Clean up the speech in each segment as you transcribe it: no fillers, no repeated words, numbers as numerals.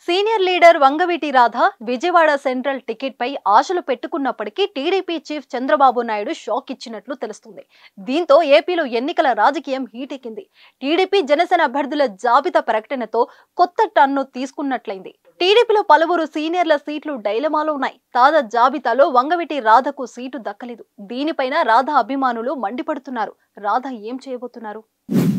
Senior leader Vangaveeti Radha Vijayawada central ticket పై ఆశలు పెట్టుకున్నప్పటికీ TDP chief Chandrababu Naidu shock ఇచ్చినట్లు తెలుస్తుంది. దీంతో ఏపీలో ఎన్నికల రాజకీయం హీటెక్కింది. టీడీపీ జనసేన అభ్యర్థుల జాబితా ప్రకటనతో కొత్త టన్ను తీసుకున్నట్లయింది. టీడీపీలో పలువురు సీనియర్ల సీట్లు డైలమాలో ఉన్నాయి. తాజా జాబితాలో వంగవీటి రాధకు సీటు దక్కలేదు. దీనిపైన రాధ అభిమానులు మండిపడుతున్నారు. రాధ ఏం చేయబోతున్నారు?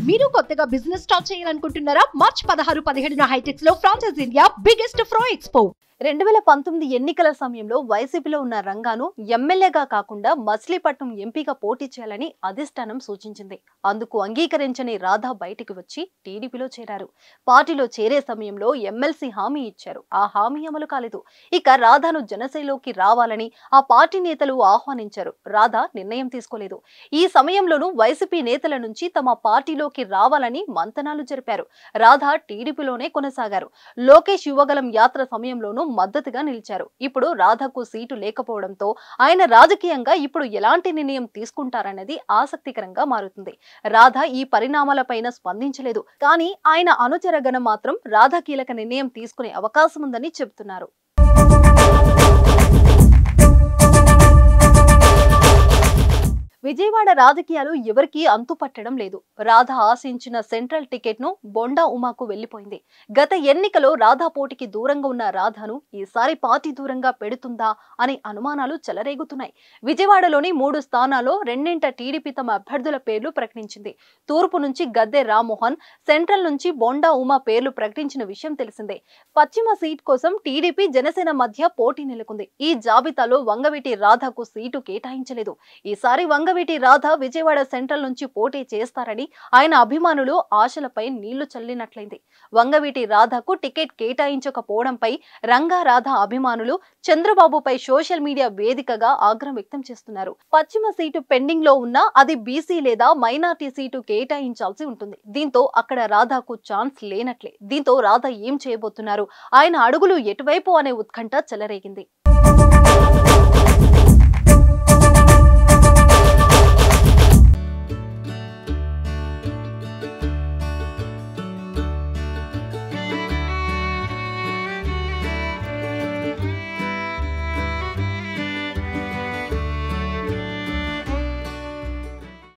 మీరు కొత్తగా బిజినెస్ స్టార్ట్ చేయాలనుకుంటున్నారా? మార్చ్ 16, 17 హైటెక్స్ లో ఫ్రాన్సెస్ ఇండియా బిగ్గెస్ట్ ఫ్రో ఎక్స్పో. 2019 ఎన్నికల సమయంలో వైసీపీలో ఉన్న రంగాను ఎమ్మెల్యేగా కాకుండా మచిలీపట్నం ఎంపీగా పోటీ చేయాలని అధిష్టానం సూచించింది. అందుకు అంగీకరించని రాధ బయటికి వచ్చి టీడీపీలో చేరారు. పార్టీలో చేరే సమయంలో ఎమ్మెల్సీ హామీ ఇచ్చారు. ఆ హామీ అమలు కాలేదు. ఇక రాధను జనసేనలోకి రావాలని ఆ పార్టీ నేతలు ఆహ్వానించారు. రాధ నిర్ణయం తీసుకోలేదు. ఈ సమయంలోనూ వైసీపీ నేతల నుంచి తమ పార్టీలోకి రావాలని మంతనాలు జరిపారు. రాధ టీడీపీలోనే కొనసాగారు. లోకేష్ యువగలం యాత్ర సమయంలోనూ మద్దతుగా నిలిచారు. ఇప్పుడు రాధకు సీటు లేకపోవడంతో ఆయన రాజకీయంగా ఇప్పుడు ఎలాంటి నిర్ణయం తీసుకుంటారన్నది ఆసక్తికరంగా మారుతుంది. రాధ ఈ పరిణామాలపైన స్పందించలేదు. కానీ ఆయన అనుచరగణం మాత్రం రాధ కీలక నిర్ణయం తీసుకునే అవకాశం ఉందని చెబుతున్నారు. విజయవాడ రాజకీయాలు ఎవరికీ అంతుపట్టడం లేదు. రాధ ఆశించిన సెంట్రల్ టికెట్ ను బొండా ఉమాకు వెళ్లిపోయింది. గత ఎన్నికలో రాధ పోటీకి దూరంగా ఉన్న రాధను ఈసారి పార్టీ దూరంగా పెడుతుందా అనే అనుమానాలు చెలరేగుతున్నాయి. విజయవాడలోని 3 స్థానాల్లో రెండింట టీడీపీ తమ అభ్యర్థుల పేర్లు ప్రకటించింది. తూర్పు నుంచి గద్దె రామ్మోహన్, సెంట్రల్ నుంచి బొండా ఉమా పేర్లు ప్రకటించిన విషయం తెలిసిందే. పశ్చిమ సీట్ కోసం టీడీపీ జనసేన మధ్య పోటీ నెలకొంది. ఈ జాబితాలో వంగవీటి రాధకు సీటు కేటాయించలేదు. ఈసారి వంగవీటి రాధ విజయవాడ సెంట్రల్ నుంచి పోటీ చేస్తారని ఆయన అభిమానులు ఆశలపై నీళ్లు చల్లినట్లయింది. వంగవీటి రాధకు టికెట్ కేటాయించకపోవడంపై రంగా రాధ అభిమానులు చంద్రబాబుపై సోషల్ మీడియా వేదికగా ఆగ్రహం వ్యక్తం చేస్తున్నారు. పశ్చిమ సీటు పెండింగ్ లో ఉన్నా అది బీసీ లేదా మైనార్టీ సీటు కేటాయించాల్సి ఉంటుంది. దీంతో అక్కడ రాధకు ఛాన్స్ లేనట్లే. దీంతో రాధ ఏం చేయబోతున్నారు, ఆయన అడుగులు ఎటువైపు అనే ఉత్కంఠ చెలరేగింది.